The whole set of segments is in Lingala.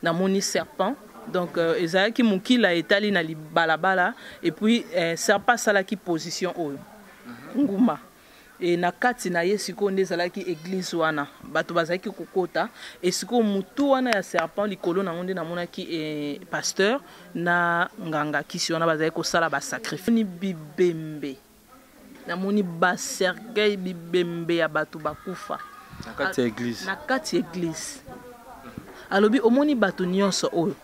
namoni serpent. Donc ezalaki mokila etali na balabala et puis serpent salaki position oyo nguma et na kati na ye siko nde ezalaki église wana bato bazalaki kokota et siko mutu wana ya serpent likolo na ngonde namonaki pasteur na nganga kisi wana bazalaki kosala ba sacrifice ni bibembe namoni ba cercueil bibembe ya bato bakufa na kati ya église alobi omoni bato nyonso oyo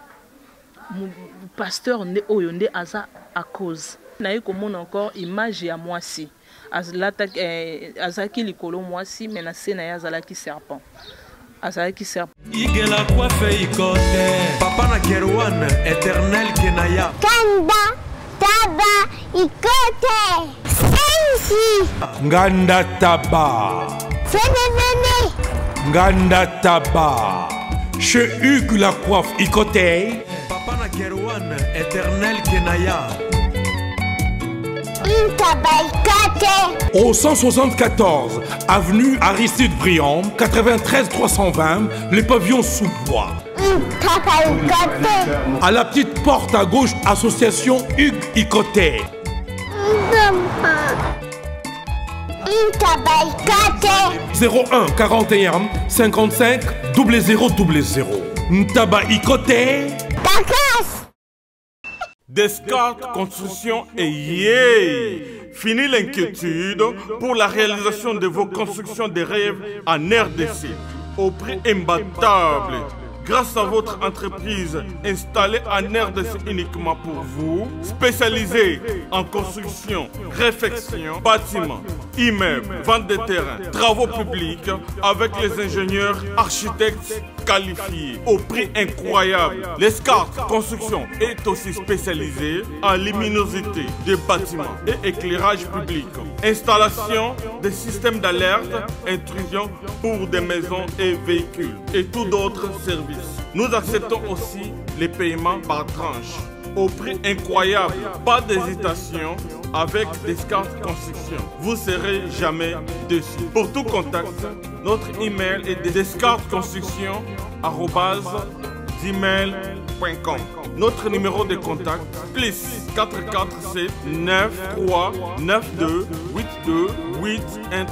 pasteur nde oyo nde aza à cause naye komona encore image ya mwasi azalaki likolo mwasi mais na se na ye azalaki serpent igela coiffe ikote papa na Kerwan éternel kenaya kanda taba ikote sensi nganda taba fenenene nganda taba chez Hugues la coiffe ikote papa na Kerwan éternel kenaya Au 174 avenue Aristide Briand, 93 320, le pavillon sous bois. À la petite porte à gauche, association Hugues Ikoté. 01 41 55 0000. Ntaba Ikoté. Descartes Construction et yeah! Fini l'inquiétude pour la réalisation de vos constructions de rêves en RDC au prix imbattable. Grâce à votre entreprise installée en RDC uniquement pour vous, spécialisée en construction, réfection, bâtiments, immeubles, vente de terrains, travaux publics, avec les ingénieurs, architectes qualifiés au prix incroyable. Descartes Construction est aussi spécialisée en luminosité des bâtiments et éclairage public, installation des systèmes d'alerte, intrusion pour des maisons et véhicules et tous d'autres services. Nous acceptons aussi les paiements par tranche au prix incroyable. Pas d'hésitation avec Descartes Construction. Vous ne serez jamais déçus. Pour tout contact, notre email est descartesconstruction@gmail.com. Notre numéro de contact plus 447 93 92 82 813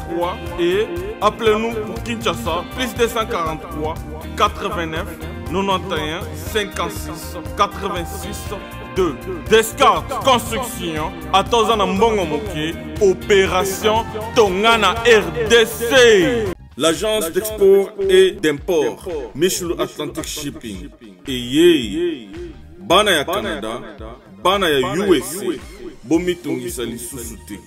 et appelez-nous pour Kinshasa plus 243 89 91 56 86 2. Descartes Construction à Tozana Mbongo Moki, opération Tongana RDC. L'agence d'export et d'import Michel Atlantic Shipping et bana ya Canada, bana ya USA, bomitungisa lisusuti.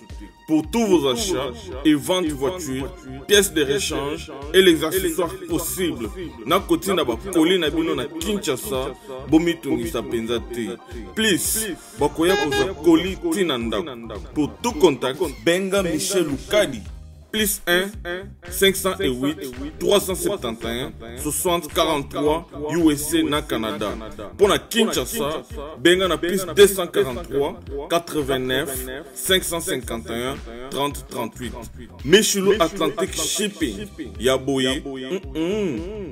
Pour tous vos achats et ventes de voitures, pièces de rechange et les accessoires possibles. Na koti na ba koli na bino na Kinshasa, bomitungisa penzate. Please, bakoya koza koli tinanda. Pour tout contact, benga Michel Lukadi. Plus 1 508 371 60 43 USA na Canada. Pour la Kinshasa, benga na plus 243 89 551 30 38. Michelo Atlantic Shipping. Yaboye.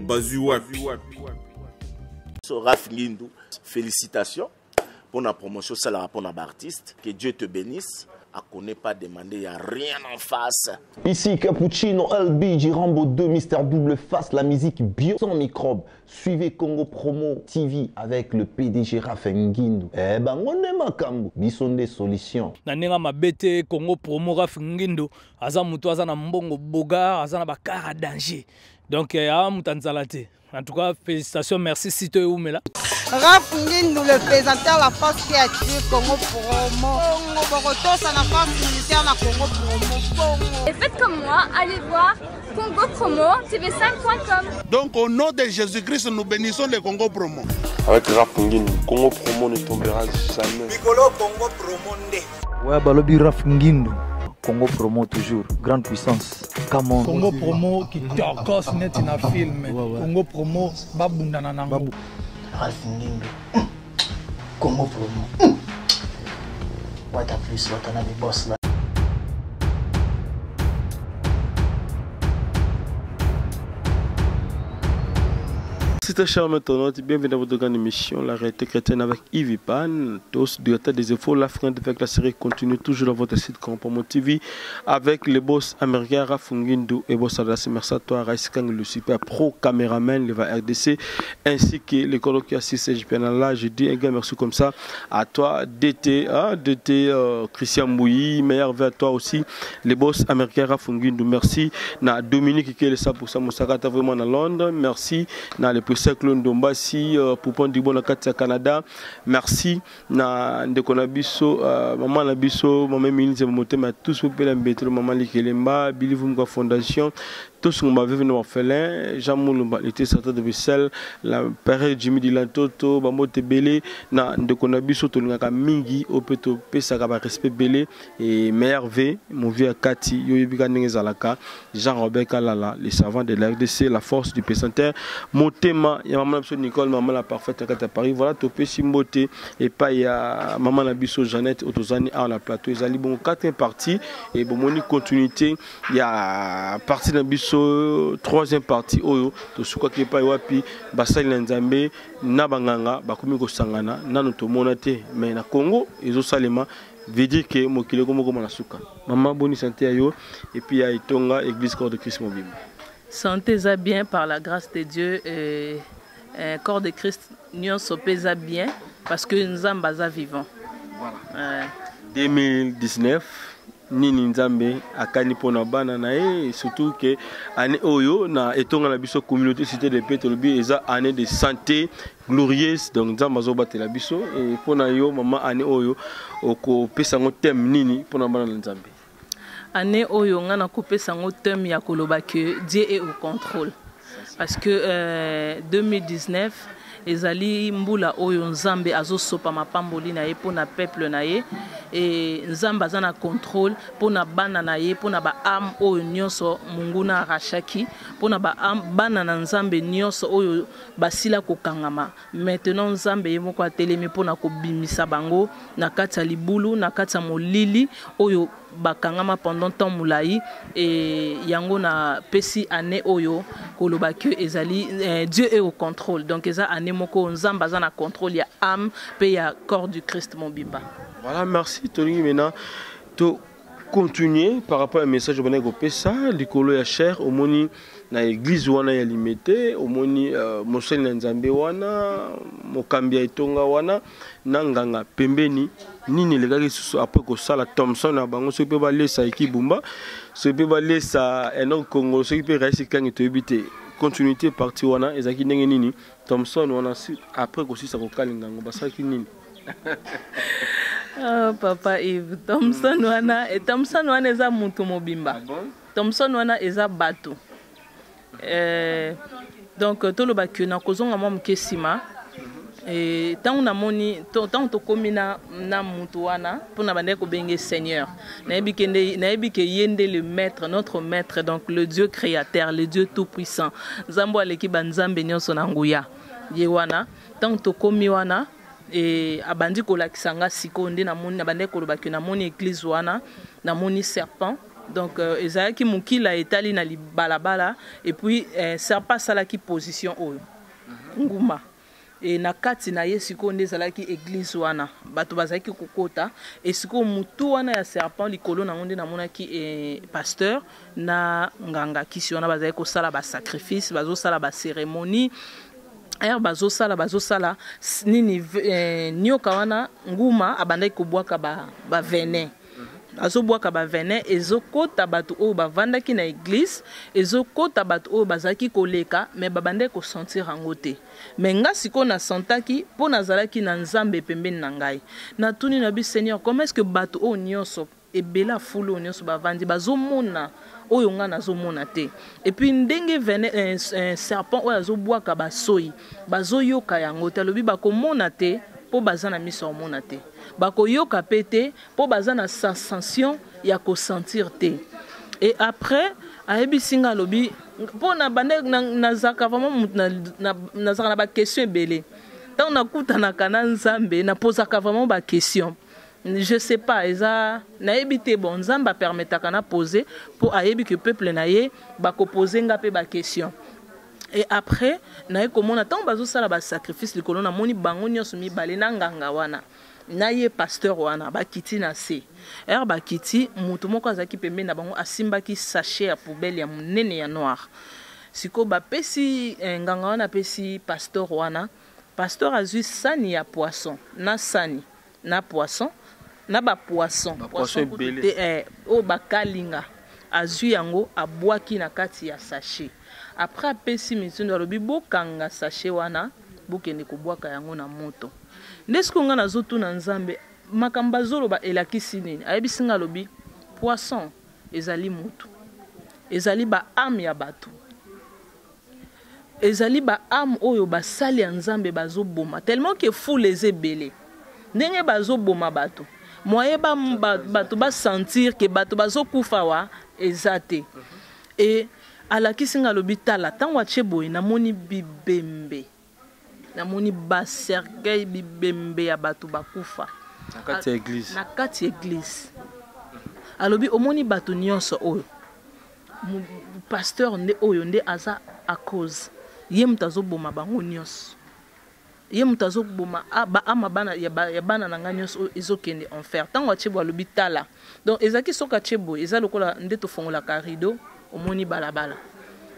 Bazuwapi. Raph Ngindou, félicitations pour la promotion, c'est la rapport d'artiste. Que Dieu te bénisse. À connaît pas demander, il n'y a rien en face. Ici Cappuccino, LBG, Rambo 2, Mister Double Face, la musique bio sans microbes. Suivez Congo Promo TV avec le PDG Raph Ngindou. Eh ben, on est makambo. Bison des solutions. Nanenga mabete Congo Promo Raph Ngindou. Aza mutu aza na mbongo boga, aza na bakara danger. Donc, a mutanzalate. En tout cas, félicitations, merci Sito et Oumela. Raph Ngindou, le présentateur la force créative Congo Promo. Boroto, ça n'a pas militaire la Congo Promo. Et faites comme moi, allez voir Congo Promo, tv5.com. Donc au nom de Jésus-Christ, nous bénissons le Congo Promo. Avec Raph Ngindou, Congo Promo ne tombera jamais. Piccolo Congo Promo nde. Ouais, balobi Raph Ngindou. Congo Promo toujours, grande puissance. Come on. Congo Promo qui t'orcose net in a film. Congo Promo, babunda nanango. Raph Ngindou. Congo Promo. What a plus, what a boss là. Merci très cher internaute, bienvenue dans votre grande émission La Réalité Chrétienne avec Yves Pan, tous directeur des efforts, la France avec la série continue toujours dans votre site Compromo TV avec les boss américains Rafungindu et boss Adas. Merci à toi Raïs Kang, le super pro caméraman, le RDC, ainsi que les collègues qui assistent là. Je dis un grand merci comme ça à toi DT, Christian Mouyi, meilleur vers toi aussi, les boss américains Rafungindu. Merci na Dominique qui est ça pour ça, Moussakata vraiment dans Londres. Merci na le Cercle Ndombasi pour prendre du bon au Canada. Merci na ndekona biso maman la biso maman ministre motema tous pour la mbetelo maman Likelemba Billy Vumga Fondation tous on va vivre nos orphelins Jamou était certain de Vissel la période Jimmy Dilantoto bamote belé na ndekona biso to ngaka mingi opeto pesa ka ba respect belé et merveille mon vieux Kati yoyebika ngezalaka Jean Robert Kalala les savants de la RDC la force du pessanteur motema ya maman biso Nicole maman la parfaite à Paris voilà topé simboté et pas ya maman la biso Jeannette Otozani à la plateau ils allaient bon 4 parties et bon moni continuité il y a partie de biso troisième partie oyo to suka ki pa wapi basali na Nzambe na banganga bakomi ko sangana nanu to monate mais na Congo ezo salema veut dire que mokile ko moko na suka maman boni santé ayo et puis ya itonga église corps de Christ mobile santé za bien par la grâce de Dieu et corps de Christ nous sopeza bien parce que nous sommes vivants. Voilà. 2019 nini Nzambe akani pona bana na et surtout que année oyo na etonga na biso communauté cité de Pétolobi eza année de santé glorieuse donc Nzambe azobate la biso et pona yo maman année oyo oko pesa ngo thème nini pona bana na Nzambe année oyo ngana ko pesa ngo thème ya koloba que Dieu est au contrôle parce que 2019 ezali mbula oyo Nzambe azosopa mapamboli na ye pona peuple na ye et Nzambe azana contrôle pona bana na ye pona ba âme oyo nyonso munguna rachaki pona ba âme bana na Nzambe nyonso oyo basila kokangama maintenant Nzambe ye moko atelemi pona kobimisa bango na kati ya libulu na kati ya molili oyo bakangama pendant temps moulayi et yango na pesi année oyo koloba que ezali Dieu est au contrôle donc eza année moko Nzambe azana contrôle ya âme pe ya corps du Christ mon biba. Voilà, merci Tony. Maintenant to continuer par rapport au message de ko pesa likolo ya cher au moni na église wana ya limité au moni mosel na Nzambe wana mokambia itonga wana nanganga pembeni nini lekaki susu après ko sala Thompson na bango so pe ba lesa ekibumba so pe ba lesa eno Congo so pe raisi kangi to ebité continuité parti wana ezaki ndenge nini Thompson wana après ko sisa ko kalinga ngo basaki nini. Oh, papa Yves, Thompson wana et Thompson wana eza mutu mobimba. Thompson wana eza bato. Donc toloba que na kozonga mwa mkesima et tant on a moni tant to komina na mutu wana pona bande ko benge Seigneur. Na yebi ke yende le maître, notre maître donc le Dieu créateur, le Dieu tout puissant. Nzambo aleki banzambe nyonso na nguya. Ye wana tant to komi wana et abandi kolakisanga sikonde na moni na bande koloba que na moni église wana na moni serpent donc ezalaki mukila etali na balabala et puis serpent salaki position oyo nguma et na kati na ye sikonde ezalaki église wana bato bazalaki kokota et siko mutu wana ya serpent likolo na ngonde na monaki pasteur na nganga kisi wana bazalaki kosala ba sacrifice bazosala ba cérémonie ayer bazosala nini nyoka wana nguma abandaki kobwaka ba venin azobwaka ba venin ezokota bato oyo bavandaki na église ezokota bato oyo bazalaki koleka mais babandaki kosentir yango te mais nga siko na sentaki mpo nazalaki na Nzambe pembeni na ngai natuni na bi Seigneur comment est-ce que bato oyo nyonso ebela fulu oyo nyonso bavandi bazomona oyo nga nazomona te et puis ndenge venin serpent oyo azobwaka basoyi bazoyoka yango te alobi bakomona te po baza na miso omona te bakoyoka pe te po baza na sensation ya kosentir te et après ayebisinga alobi po na bande nazaka vraiment nazaka na ba question ebele tant nakutanaka na Nzambe napozaka vraiment ba question. Je sais pas, eza nayebi te bon Nzamba permetaka na poser pour ayebi que peuple na ye ba ko poser nga pe ba question. Et après naye komona tant bazo sala ba sacrifice likolo na moni bango nyonso mibale na nganga wana na ye pasteur wana bakiti na se bakiti mutu moko azaki pembe na bango asimbaki sachet ya poubelle ya munene ya noir siko bapesi nganga wana pesi pasteur wana pasteur azui sani ya poisson na sani na poisson na ba poisson o bakalinga azui yango abwaki na kati ya sachet. Après apesi mitindo alobi bokanga sachet wana bokende kobwaka yango na moto. Ndesko nga nazotu na Nzambe makamba zoloba elakisi nini ayebisi nga alobi poisson ezali moto ezali ba âme ya bato ezali ba âme oyo basali ya Nzambe bazoboma tellement que foule ezebele ndenge bazoboma bato moye bato ba sentir que bato bazokufa wa ezate et alakisi nga lobi tala tango acheboye namoni bibembe namoni ba cercueil bibembe ya bato bakufa na kati église alobi omoni bato nyonso oyo pasteur nde oyo nde aza a cause ye mutazo boma bango nyonso ye mutazo boma ama bana ya bana na nyonso ezokende enfer tango achebo alobi tala donc ezaki soka chebo eza lokola nde to fongola rideau omoni balabala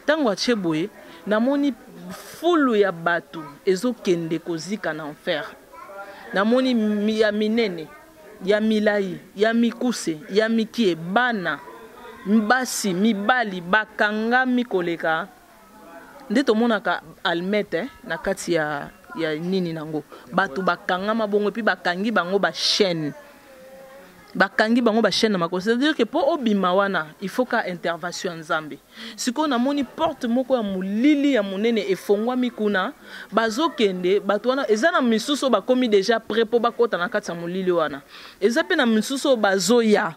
tango acheboye namoni fulu ya bato ezokende kozika na enfer namoni ya minene ya milai ya mikuse ya mikie bana mbasi mibali bakangami koleka nde tomonaka almete na kati ya nini nango bato bakangama bongo epi bakangi bango ba chaîne na makosa c'est-à-dire que pour obima wana il faut ka intervention Nzambe siko na moni porte moko ya mulili ya munene efongwami kuna bazokende bato wana eza na misuso bakomi déjà prêt po bakota na kati ya mulili wana eza pe na misuso bazoya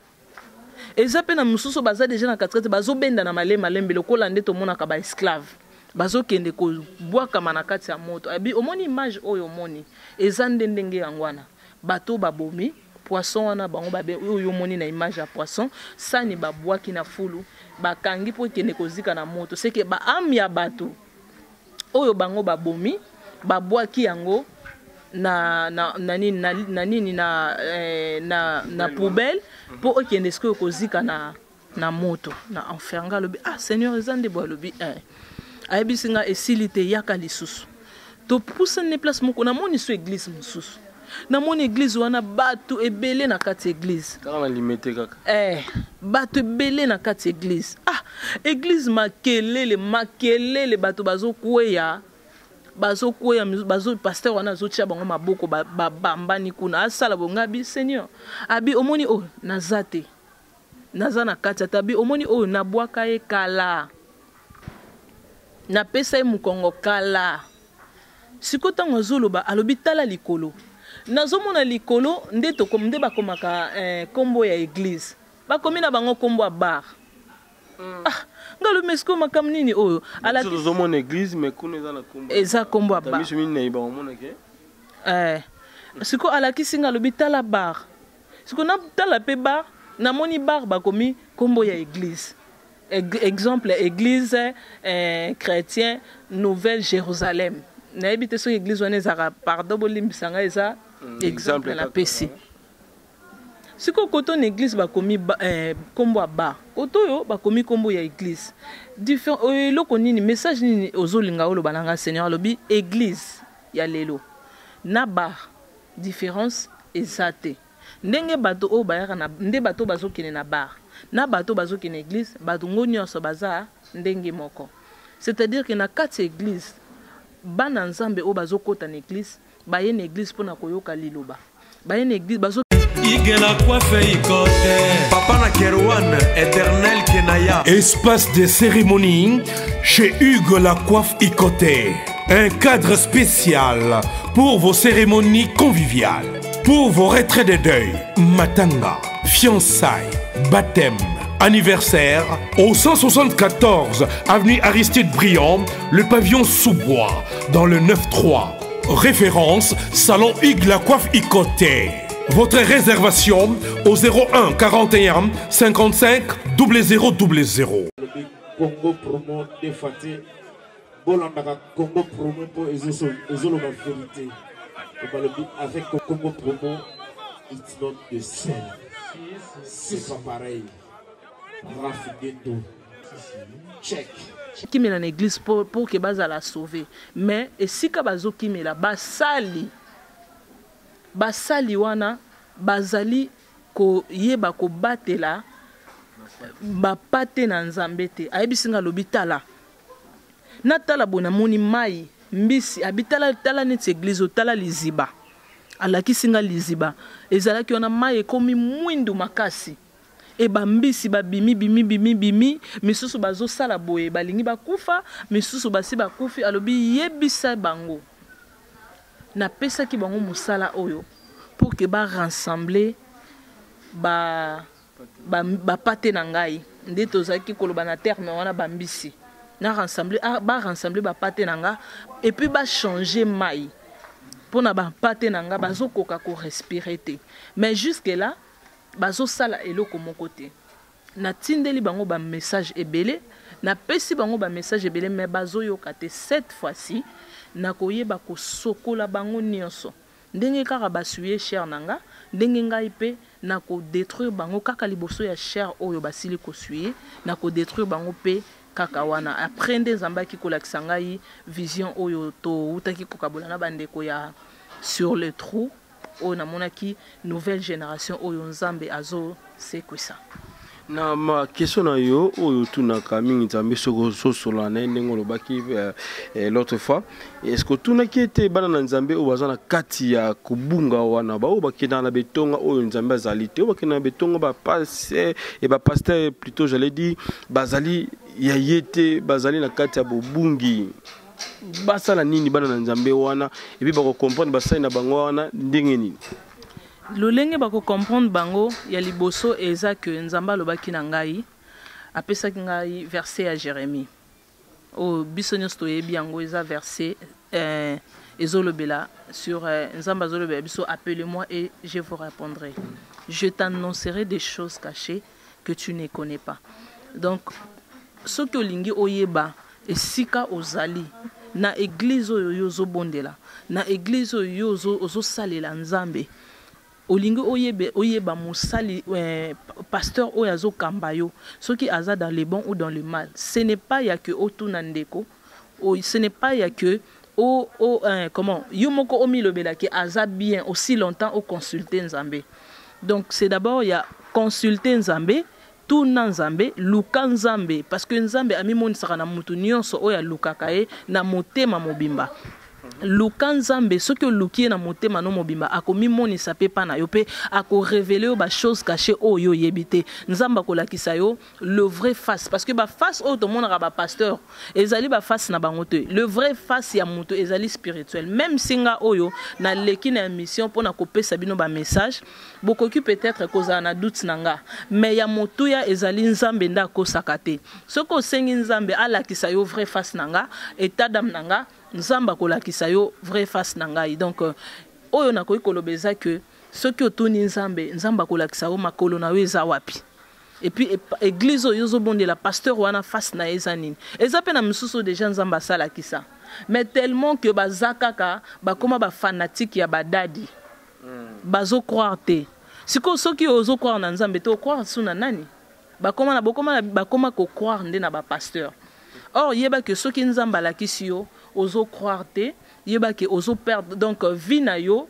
eza pe na misuso baza déjà na katikati bazobenda na malembe lokola nde tomonaka ba esclave bazokende ko bwaka na kati ya moto abi omoni image oyo moni eza ndenge yango wana bato babomi poisson wana bango babe oyo moni na image ya poisson sani babwaki na fulu bakangi po kende kozika na moto c'est que ba âme ya bato oyo bango babomi babwaki yango na poubelle po okende siko kozika na moto na enfer nga lobi Seigneur ezande bo lobi ayebisinga esilite yaka lisusu to pousse ne place moko na moni so église mususu na mon église wana bato ebele na kati église kama limité kaka bato ebele na kati église église makelele bato bazokweya bazo pasteur wana azotia bango maboko bambani kuna asala bongabi Seigneur abi omoni nazate naza na kati atabi omoni nabwaka ye kala na pesa ye mukongo kala sikota ngozoloba alobi tala likolo nazomona likolo nde bakomaka kombo ya église bakomi na bango kombo ya bar ngalo mesko makam nini oyo ala nazomona église mais kuna eza na kombo eza kombo ya bar miso mini na bomona ke siko alakisi ngalobi tala bar siko na tala pe bar na moni bar bakomi kombo ya église exemple église chrétien Nouvelle Jérusalem na ebite so église wana ezaka pardon bolimbisanga eza exemple na pesi siko koto na église bakomi kombo ba koto yo bakomi kombo ya église différent eloko nini message nini ozolinga olo bananga Seigneur alobi église ya lelo na bar différence ezate ndenge bato o bayaka na nde bato bazokene na bar na bato bazokene église bato nyonso baza ndenge moko c'est-à-dire que na kati église bana Nzambe o bazokota na église baye na église pona koyoka liloba baye na église bazo igela coiffe ikote papa na Kerouan éternel Kenaya. Espace de cérémonie chez Hugues la coiffe Ikoté, un cadre spécial pour vos cérémonies conviviales, pour vos retraits de deuil, matanga, fiançailles, baptême, anniversaire, au 174 avenue Aristide Briand, le pavillon sous-bois, dans le 9-3. Référence, salon Hugues la coiffe Ikoté. Votre réservation au 01 41 55 0000. Congo promo défaté bolandaka Congo Promo pour ezolo la vérité. Avec Congo Promo, it's not the same. C'est pas pareil. Rafigeto. Check. Qui met dans l'église pour que baza la sauver. Mais et si ka bazo qui met la basali wana bazali ko yeba ko batela ba pate na nzambe te ayebisinga lobitala natala bona moni mai mbisi abitala tala neti église otala liziba alaki singa liziba ezalaki wana mai ekomi mwindu makasi e bambisi bimi misusu bazo sala boye balingi bakufa misusu basi bakufi alobi yebisa bango na pesa ki bango musala oyo pour que ba rassembler ba pate na ngai nde tozaki koloba na terme wana bambisi na rassembler ba pate na nga et puis ba changer mai pour na ba pate na nga bazo koka ko respirer te mais jusque là bazo sala eloko mon côté na tindeli bango ba message ebele na pesi bango ba message ebele mais bazo yoka te cette fois-ci na koyeba ko sokola bango nyonso ndenge kaka basuye cher nanga ndenge ngai pe na ko détruire bango kaka liboso ya cher oyo basili ko suye na ko détruire bango pe kaka wana après nde nzamba ki kolakisa ngai vision oyo to utaki kokabola na bandeko ya sur le trou oyo namonaki nouvelle génération oyo nzambe azo sekwisa. Na ma question na yo oyo tunaka mingi nzambe soko sosola na ndenge lobaki l'autre fois, est-ce que tunaki ete bana na nzambe o bazana kati ya kubunga wana ba o bakena na betonga oyo nzambe azalite o bakena na betonga ba passer et ba pasteur plutôt j'allais dire bazali ya yete bazali na kati ya bobungi basala nini bana na nzambe wana et puis ba ko comprendre basali na bango wana ndenge nini lolenge bako comprendre bango ya liboso eza que nzamba lobaki na ngai apesaki ngai verset ya Jérémie o bisonyos toyebi yango eza verset ezolobela sur nzamba zolobela biso appelez-moi et je vous répondrai, je t'annoncerai des choses cachées que tu ne connais pas. Donc ce que olingi oyeba esika ozali na église oyo yozo bondela na église oyo yozo salela nzambe olingi oyeba musali pasteur oyazo kambayo ce qui aza dans le bon ou dans le mal, ce n'est pas ya que otuna ndeko ce n'est pas ya que comment yomoko omilobela ki aza bien aussi longtemps au consulter nzambe. Donc c'est d'abord ya consulter nzambe tuna nzambe luka nzambe parce que nzambe amimonisaka na mutu nyonso oya lukaka ye na motema mobimba. Luka nzambe ce que lukie na motema no mobimba akomi monisa pe pa na yo pe ako révéler ba choses cachées oyo yebite nzamba ko lakisa yo le vrai face parce que ba face o to monaka ba pasteur ezali ba face na bango te le vrai face ya mutu ezali spirituel même singa oyo na leki na mission pona ko pesa bino ba message bokoki peut-être koza na doute nanga mais ya mutu ya ezali nzambe nda ko sakate ce ko sengi nzambe alakisa yo vrai face nanga état d'âme nanga nzamba kolakisa yo vrai face na ngai. Donc oyo na koyi kolobeza que ce que otuni nzamba kolakisa yo makolo na yo eza wapi et puis église oyo zo bonde la pasteur wana face na eza nini eza pe na misusu déjà nzamba salakisa mais tellement que bazakaka bakoma ba fanatique ya badadi bazo croire te siko soki ozo croire na nzambe to croire suna nani bakoma ko croire nde na ba pasteur. Or yeba que soki nzamba lakisi yo ozo croire te yeba ke ozo perdre donc vie na yo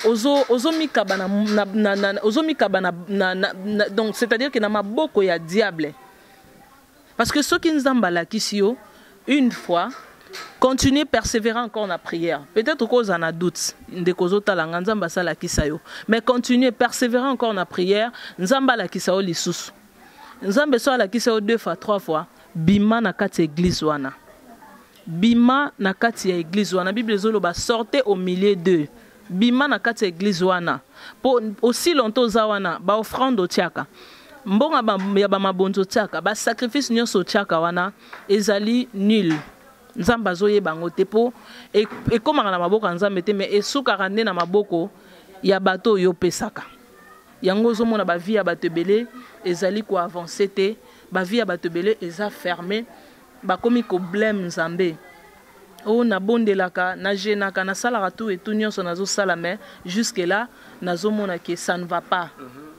ozo mikabana donc c'est-à-dire que na maboko ya diable parce que soki nzamba lakisi yo une fois continuer persévérer encore na prière peut-être cause en a doute ndeko zotala nzamba sala kisa yo mais continuer persévérer encore na prière nzamba lakisa yo lisusu nzambe so lakisa yo 2 fois 3 fois bima na kati église wana bima na kati ya église wana Bible ezoloba sortez au milieu d'eux bima na kati ya église wana pour aussi longtemps za wana ba offrande otiaka mbonga ya ba mabonzo otiaka ba sacrifice nyonso otiaka wana ezali nul nzamba zoye bango te po e komaka na maboko nzambe te mais esukaka nde na maboko ya bato yo pesaka yango zomona ba vie ya bato ebele ezali ko avancer te ba vie ya bato ebele eza fermé bakomi ko blème Nzambe. Oh na bondelaka na jenaka na salaka tout et tout nyonso nazo sala mais jusque là nazo mona que ça ne va pas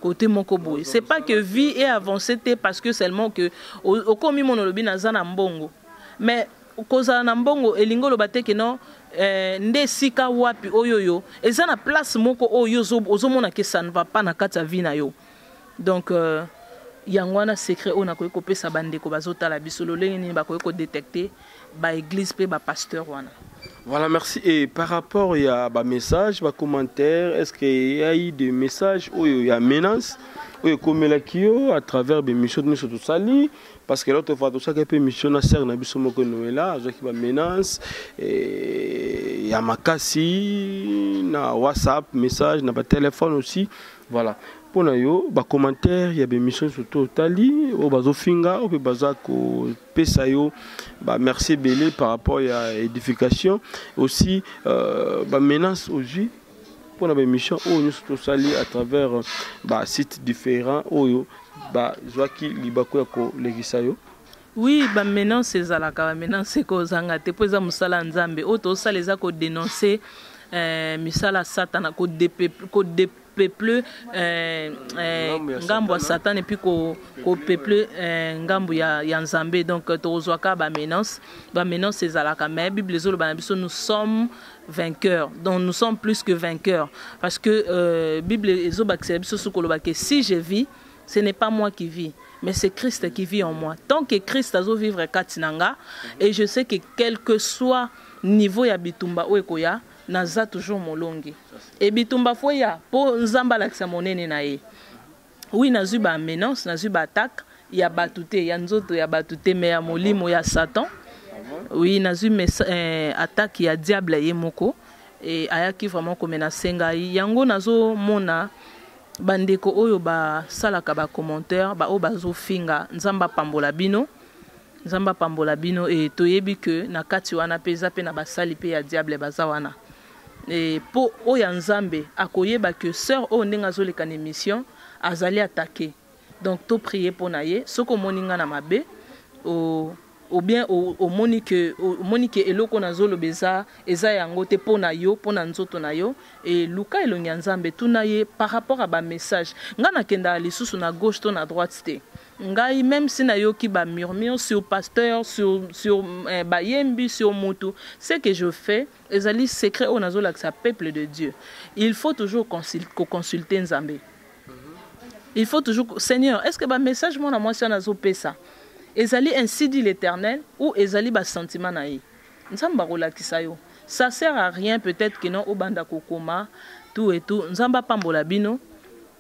côté moko boy. C'est pas que vie est avancée parce que seulement que au komi mon lobi nazana mbongo. Mais koza na mbongo elingo lobate que non nde sika wapi oyoyo eza na place moko oyo ozomona que ça ne va pas na kata vie na yo. Donc yangwana secret on a koyi kopesa bandeko bazota la biso lolenge ni bakoyi ko détecter ba église pe ba pasteur wana. Voilà, merci. Et par rapport à ba message, ba commentaire, est-ce qu'il y a eu des messages où il y a menace ou comme la kio à travers des missions de tout sali parce que l'autre fois tout ça que mission na ser na biso moko noela azo ki ba menace et ya makasi na WhatsApp message na ba téléphone aussi. Voilà. Pour nous, les commentaires, il y a des missions sur Totali, au Bazofinga, au Bazako, Pesayo, merci Belé par rapport à l'édification. Aussi, menace aux Juifs pour les missions, nous sommes Totali à travers sites différents, Joaki, Libako, Legisayo. Oui, maintenant c'est Zalaka, maintenant c'est Kozangate, pour les Moussala Nzambe, auto ça les a dénoncé, Misala Satana, Code peuple ngambo Satan et puis ko peuple ngambo ya Nzambe donc tozwaka ba menace c'est zalaka mais Bible zolo ba biso nous sommes vainqueurs donc nous sommes plus que vainqueurs parce que Bible ezo ba biso sukoloba que si je vis ce n'est pas moi qui vis mais c'est Christ qui vit en moi tant que Christ azo vivre katinanga et je sais que quel que soit niveau ya bitumba oekoya naza toujours molongi et bitumba foya po nzamba lakisa monene na ye oui nazu ba menace nazu ba attaque ya batute ya nzoto ya batute mais ya molimo ya Satan oui nazu attaque ya diable ye moko et ayaki vraiment ko menacer ngai yango nazo mona bandeko oyo ba salaka ba commentaire ba o bazo finga nzamba pambola bino et toyebi que na kati wana peza pe na basali pe ya diable baza wana et po oya Nzambe akoyeba que sœur o ndenga zo lekana émission azali attaquer donc to prier pour naye soko moninga na mabe ou bien au monique eloko na zolo beza eza yango te pona yo pona nzoto na yo et luka elongi Nzambe tunaye par rapport à ba message ngana kenda lisusu na gauche to na droite te ngai même si na yo ki ba murmure sur pasteur sur bayembi sur moto ce que je fais ezali secret o na zola que ça peuple de Dieu il faut toujours consulter Nzambe il faut toujours Seigneur est-ce que ba message mon na moi si na zo pesa ezali ainsi dit l'Éternel ou ezali ba sentiment na ye Nzamba rolakisa yo ça sert à rien peut-être que non obanda kokoma tout et tout Nzamba pambola bino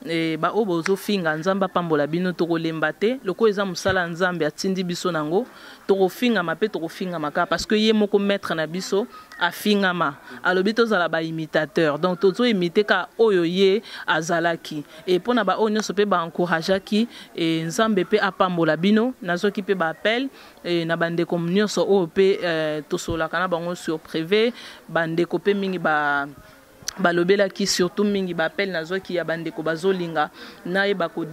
et ba obozo finga Nzamba pambola bino to kolemba te loko eza musala Nzambe atindi biso nango to kofinga mape to kofinga maka parce que ye moko maître na biso afinga ma alobi to zala ba imitateur donc tozo imiter ka oyo ye azalaki et pona ba onyo so pe ba encourageaki et Nzambe pe apambola bino nazoki pe ba appel et na bande comme nyonso o pe to sola kana bango sur privé bande ko pe mingi ba balobela ki surtout mingi ba appel nazo ki ya bande ko bazolinga na ye ba ko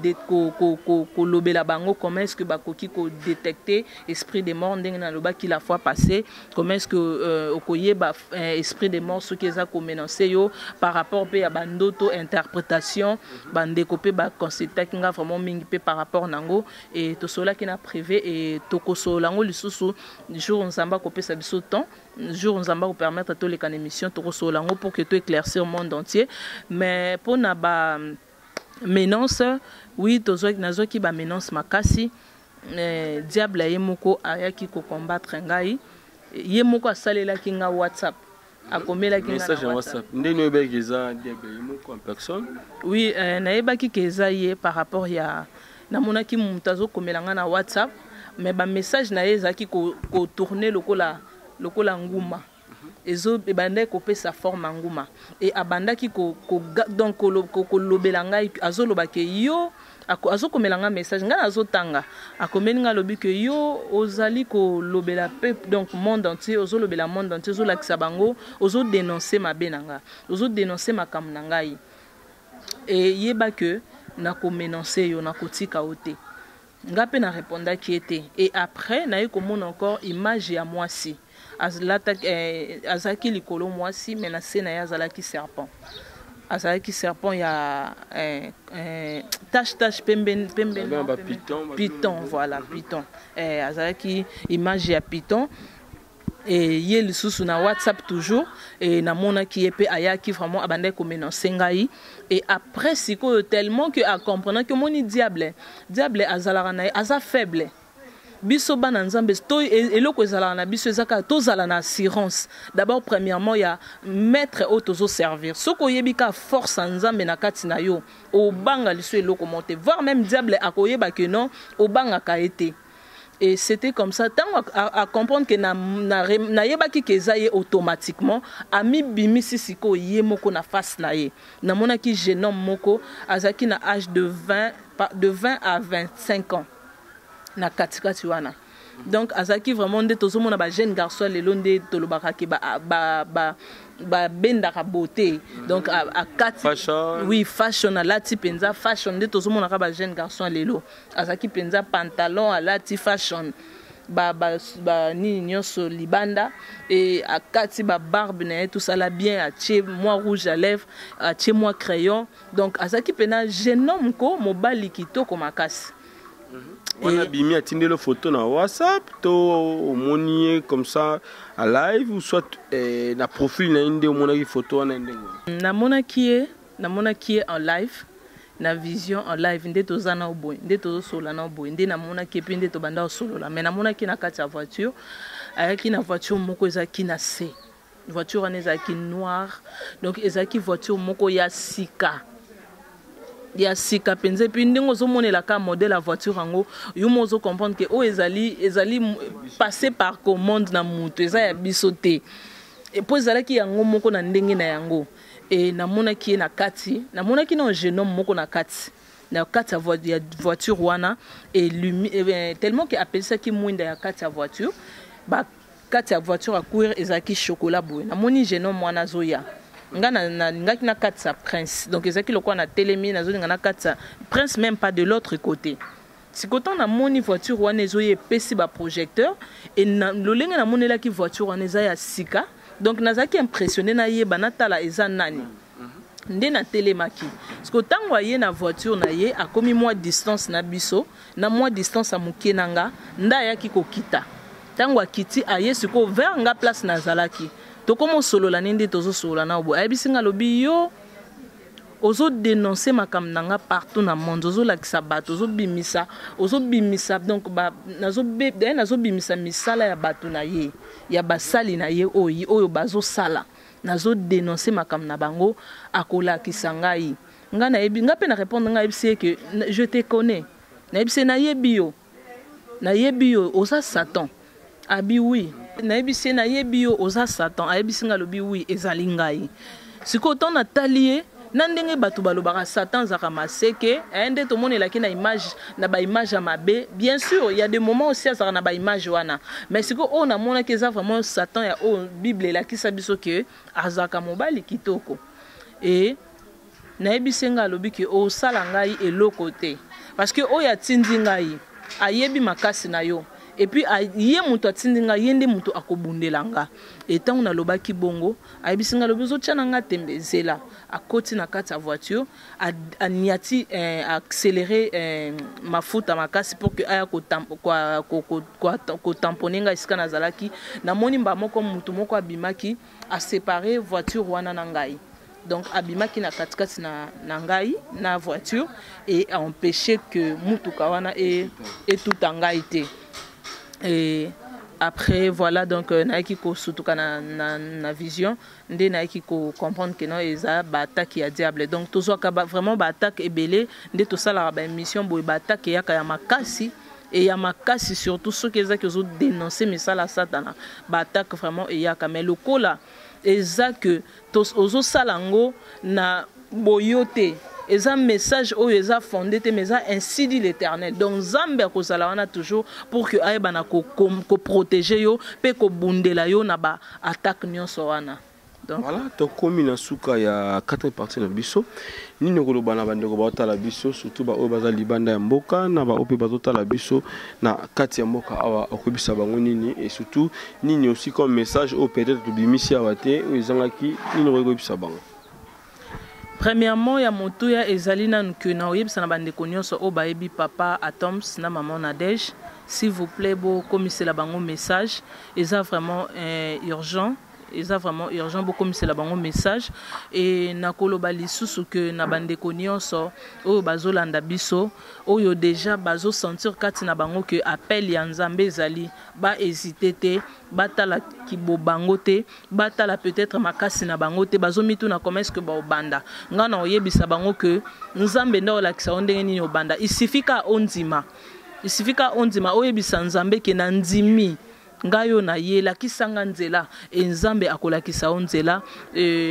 lobela bango comment est-ce que ba koki ko détecter esprit de mort ndenge na loba ki la fois passée comment est-ce que okoye ba esprit de mort ce qui eza ko menacer yo par rapport pe ya bandoto interprétation bande ko pe ba consulter kinga vraiment mingi pe par rapport nango et to sola ki na privé et to ko sola ngo lisusu jour Nzamba ko pesa biso temps jour Nzamba ko permettre to les émission to ko sola ngo pour que to éclaircir au monde entier mais pour na ba menace oui tozo nazo ki ba menace makasi diable ye moko ayaki ko combattre ngai ye moko asalela ki nga WhatsApp akomela ki nga message WhatsApp ndeni obegeza diable ye moko en personne oui na yebaki keza ye par rapport ya na monaki mutazo komela nga na WhatsApp mais ba message na ye zaki ko tourner lokola nguma ezo ebanda ko pesa forme nguma et abandaki donc ko lobela ngai azoloba ke yo azokomela nga message nga azotanga akomeli nga lobi ke yo ozali ko lobela peuple donc monde entier ozolobela monde entier ozolakisa bango ozo dénoncer mabe nanga ozo dénoncer makambo na ngai et yeba ke na ko menacer yo na kotika ote ngape na répondre qui était et après na eu comme encore image ya mwasi azaki likolo mwasi mais na scène ya azalaki serpent ya tache pembe python voilà python azalaki image ya python et yé lisusu na WhatsApp toujours et na mona qui est ayaki vraiment abandé comme non sengai et après siko tellement que à comprendre que moni diable azalaka na aza faible biso bana nzambe to eloko ezalaka na biso ezaka tozala na assurance d'abord premièrement ya maître au tozo servir soko yebika force nzambe na kati na yo obanga liso eloko monte voire même diable akoyeba que non obanga ka été. Et c'était comme ça, tant à comprendre que na yebaki kezaye automatiquement, ami bimi sisiko ye moko na face na ye. Na mona ki jeune homme moko azaki na âge de 20 à 25 ans. Na katika tiwana. Donc azaki vraiment nde tozomona ba jeune garçon lelo nde tolobaka ki ba bendaka beauté donc à 4 fashion oui fashion la ti penza fashion nde tozomona ka ba jeune garçon lelo azaki penza pantalon à la ti fashion ba ni nyonso libanda et à 4 ba barbe na tout ça là bien à tie moi rouge à lèvres à tie moi crayon donc azaki pena jeune homme ko mobali kitoko makasi. On a bimi atteindre le photo na WhatsApp, to monier comme ça à live ou soit na profil na inde mona ki photo na inde. Na mona qui est en live, na vision en live nde tozana oboy, nde tozo sola na oboy, nde na mona ki puis nde to banda solo la, mais na mona ki na kati ya voiture, ayaki na voiture moko ezaki na C. Voiture ane ezaki noire, donc ezaki voiture moko ya sika. Il y a sika penze puis ndenge ozomonela ka modèle la voiture ango yo mozo comprendre que o ezali passer par commande na mutu eza ya bisote et puis ezalaki yango moko na ndenge na yango et namona ki na kati namona ki na jeune homme moko na kati ya voiture wana et tellement que appelle ça ki mwinda ya kati ya voiture ba kati ya voiture a courir ezaki chocolat boy namoni jeune homme wana zoya ngaki na katsa prince donc ezaki lokwa na telemi na zolinga na katsa prince même pas de l'autre côté si côté na moni voiture wana ezoye pesi ba projecteur et lolenga na monela ki voiture wana eza ya sika donc nazaki impressionné na ye banatala eza nani nde na telemaki parce que tango ye na voiture na ye akomi moi distance na biso na moi distance a muke nanga nda yaki kokita tango akiti aye siko vers nga place na zalaki to komo solo la nende tozo solo na obo abisinga lobi yo ozo dénoncer makam nanga partout na monde ozo lakisa bato ozo bimisa donc nazo bimisa misala ya bato na ye ya basali na ye oyo bazo sala nazo dénoncer makam na bango akola kisangai nga na yebi nga pe na répondre nga yebise que je te connais na yebise na yebi yo oza Satan abi oui na yebise na yebi yo oza Satan ayebisinga lobi oui ezali ngai siko ton na talie na ndenge bato balobaka Satan zaka maseke ende to monela ki na image na ba image ya mabe bien sûr il y a des moments aussi azaka na ba image wana mais siko on a mona ke za vraiment Satan ya o Bible la ki sabiso ke azaka mobali kitoko et na yebisinga lobi ki o sala ngai eloko te parce que o ya tindi ngai ayebi makasi na yo et puis yé muto atindinga yende muto akobundelanga et tant on a lobaki bongo ayibisinga lobizo tchananga tembezela akoti na kati ya voiture a niati accélérer mafuta makasi pour que aya ko tamponenga iska na zalaki na moni mba moko muto moko abimaki a séparer voiture wana na ngai donc abimaki na katikati na ngai na voiture et a empêché que mutuka wana et tout ngai te. Et après voilà donc naiki ko sutuka na vision ndé naiki ko comprendre que non eza ba attaque ya diable donc toujours ka vraiment ba attaque ebelé ndé to sala ba mission boy ba attaque ya ka makasi et ya makasi surtout ceux qui ont dénoncé mais ça la satana ba attaque vraiment et ya ka mais lokola eza que tos ozo salango na boyote et un message où ils ont fondé mais ainsi dit l'Éternel donc Zambé a kozala toujours pour que aïbana ko protéger yo pe ko bundela yo na ba attaque nyonso wana Donc, voilà, donc comme il y a 4 parties dans le biso, ni ne kolo bana bande ko bata la biso surtout ba o baza libanda ya mboka na ba ope bazota la biso na kati ya mboka awa okobisa bango nini et surtout nini aussi comme message au peut-être de bimisi awate o ezangaki nini okobisa bango. Premièrement, ya motuya ezali nanu ke na oyebisa na bande konyoso o baebi papa Atoms na maman Nadège, s'il vous plaît bo komisela bango message, eza vraiment urgent. Eza vraiment urgent beaucoup mais c'est la bango message et na koloba lisusu que na bande konyoso o bazolanda biso oyo déjà bazo sentir kati na bango que appel ya Nzambe ezali ba hésiter te batala kibo bango te batala peut-être makasi na bango te bazo mitu na comment est-ce que ba obanda ngana oyebisa bango que Nzambe ndo la kisa ondenge nini obanda il suffit ka ondima oyebisa Nzambe ke na ndimi ngayo na yela kisanga nzela Nzambe akolakisa nzela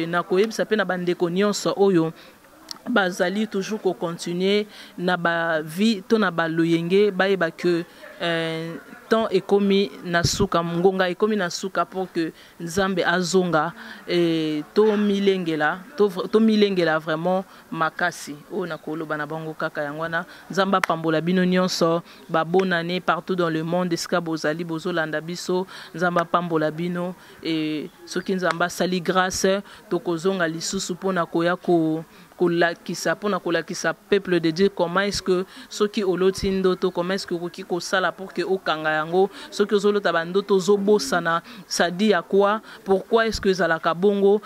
na koyebisa pe na bandeko nyonso oyo bazali toujours ko continuer na ba vie to na ba loyenge bayeba que temps ekomi na suka ngonga ekomi na suka pour que Nzambe azonga to milengela vraiment makasi o na koloba na bango kaka yangwana Nzamba pambola bino nyonso ba bonne année partout dans le monde eska bozali bozolanda biso Nzamba pambola bino et soki Nzamba sali grâce to kozonga lisusu pona koya ko kolakisa pona kolakisa peuple de Dieu comment est-ce que soki oloti ndoto comment est-ce que koki kosala pour que okanga yango soki ozolota bandoto zobosana ça dit à quoi pourquoi est-ce que zalaka bongo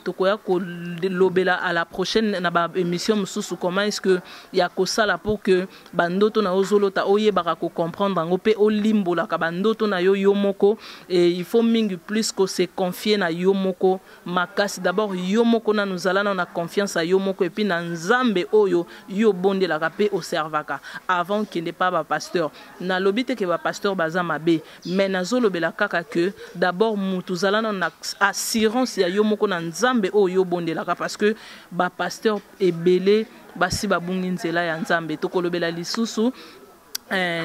tokoya ko lobela à la prochaine na ba émission mususu comment est-ce que ya kosala pour que bandoto na ozolota oyebaka ko comprendre ngo pe olimbola ka bandoto na yo yomoko et il faut mingi plus que se confier na yomoko makasi d'abord yomoko na nous allons na confiance à moko et puis na Nzambe oyo yo bonde la rapé au servaka avant qu'il n'est pas ba pasteur na lobite ke ba pasteur baza mabe mais nazolobela kaka que d'abord mutuzala na assurance ya yo moko na Nzambe oyo bonde la parce que ba pasteur ebele basi babungi nzela ya Nzambe tokolobela lisusu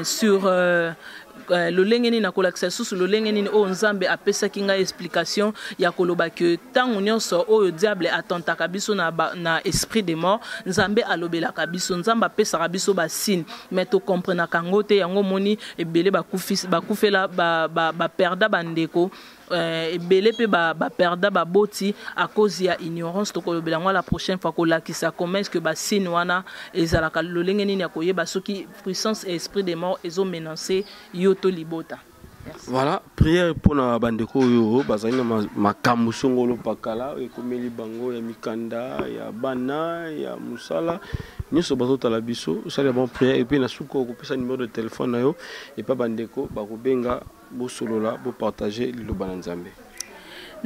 sur lolengeni na kolakisa susu lolengeni o Nzambe apesa kinga explication ya koloba que tango nyonso oyo diable atentaka biso na esprit de mort Nzambe alobela kabiso Nzamba apesa kabiso ba signe mais to comprendre kango te yango moni ebele bakufela ba perda bandeko ebele pe ba perda ba boti à cause ya ignorance to kolobela ngwa la prochaine fois kolakisa comment est-ce que ba signe wana ezalaka lolengeni ya koyeba soki puissance et esprit de mort ezo menacer yoto libota. Voilà, prière pour na bandeko yo bazali na makambo songolo pakala ekomeli bango ya mikanda ya bana ya musala nyonso bazota la biso sala bon prière et puis na suko ko pesa numéro de téléphone na yo et pas bandeko bakobenga bo solola bo partager liloba na Nzambe.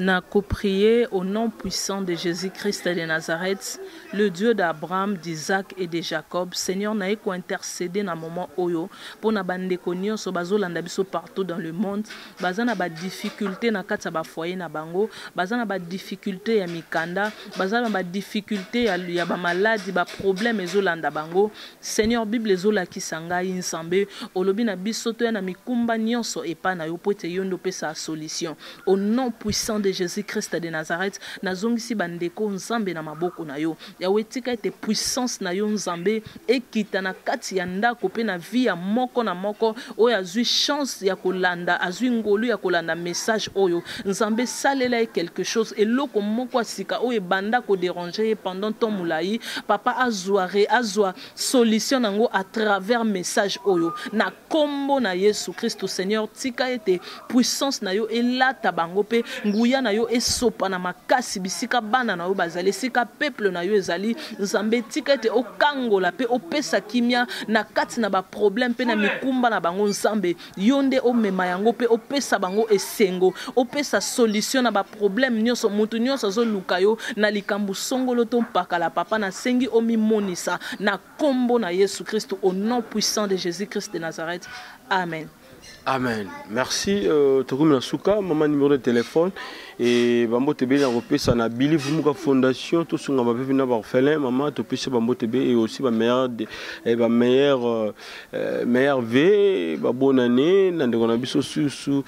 Na prier au nom puissant de Jésus-Christ de Nazareth, le Dieu d'Abraham, d'Isaac et de Jacob. Seigneur, na eko intercéder na moment oyo pour na bandeko nyonso bazolanda biso partout dans le monde. Bazana ba difficulté na kati ba foyer na bango, bazana ba difficulté ya mikanda, bazana ba difficulté ya ba maladie, ba problème ezolanda bango. Seigneur, Bible ezola kisanga Nzambe, olobi na biso to na mikumba nyonso epa na yo pote yondo pesa solution. Au nom puissant de Jésus-Christ de Nazareth, nazongisi bandeko Nzambe na maboko na yo. Ya wetika ete puissance na yo Nzambe ekita na kati ya ndako pe na vie ya moko na moko oyo azui chance ya kolanda, azui ngolu ya kolanda message oyo. Nzambe salela quelque chose eloko moko asika oyo banda ko déranger pendant ton moulayi, papa azwa solution nango à travers message oyo. Na kombo na Yesu Christ Seigneur, tika ete puissance na yo elata bango pe nguya na yo esopa na makasi bisika bana na yo bazali sika peuple na yo ezali Nzambe tika ete okangola pe opesa kimia na kati na ba problème pe na mikumba na bango Nzambe yonde o mema yango pe opesa bango esengo opesa solution na ba problème nyonso mutu nyonso zo luka yo na likambu songolo to mpaka la papa na sengi omi monisa na kombo na Yesu Christ au nom puissant de Jésus-Christ de Nazareth. Amen. Amen. Merci. Tokoumi Nasuka, maman numéro de téléphone. Et Bambo TB n'a repé ça na Believe Muka Fondation. Tout ce qu'on va venir par orphelin, maman, tu peux Bambo TB et aussi ma meilleure V, ma bonne année, n'en a biso sous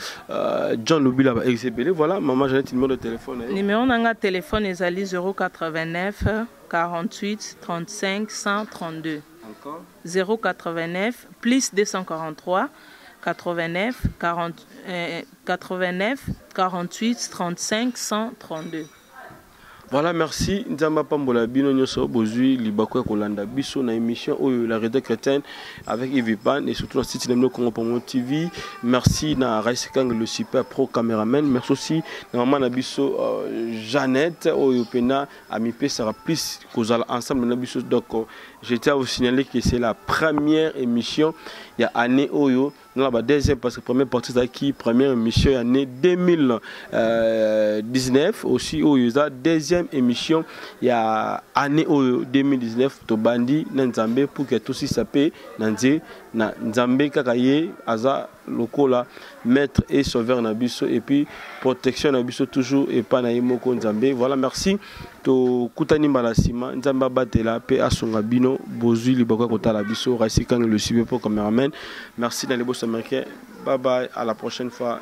John Lubila va exécuter. Voilà, maman, j'ai un numéro de téléphone. Numéro de téléphone est 089 48 35 132. Encore 089 plus 243 89 48 35 132. Voilà, merci. Nzamba Pambola Bino Nyoso Bozui Libakwe Kolanda Biso na émission la rédaction chrétienne avec Yves Pan et surtout la site de Congo Promo TV. Merci na Raisekang le super pro caméraman. Merci aussi na maman na Biso Jeannette Oyopena Amipé sera plus causal ensemble na Biso. Donc j'étais à vous signaler que c'est la première émission il y a année Oyo. Nous la deuxième parce que première partie qui première émission année 2019 aussi Oyo deuxième émission il y a année 2019 to bandi na Nzambe pour que tout si ça paie na Nzambe kakaye aza lokola maître et sauveur na biso et puis protection na biso toujours et pas na yimoko Nzambe. Voilà, merci to kutani malasima Nzamba batela pe asonga bino bozui libakwa kotala biso Raisekang le super pour cameraman. Merci dans les boss américains. Bye bye, à la prochaine fois.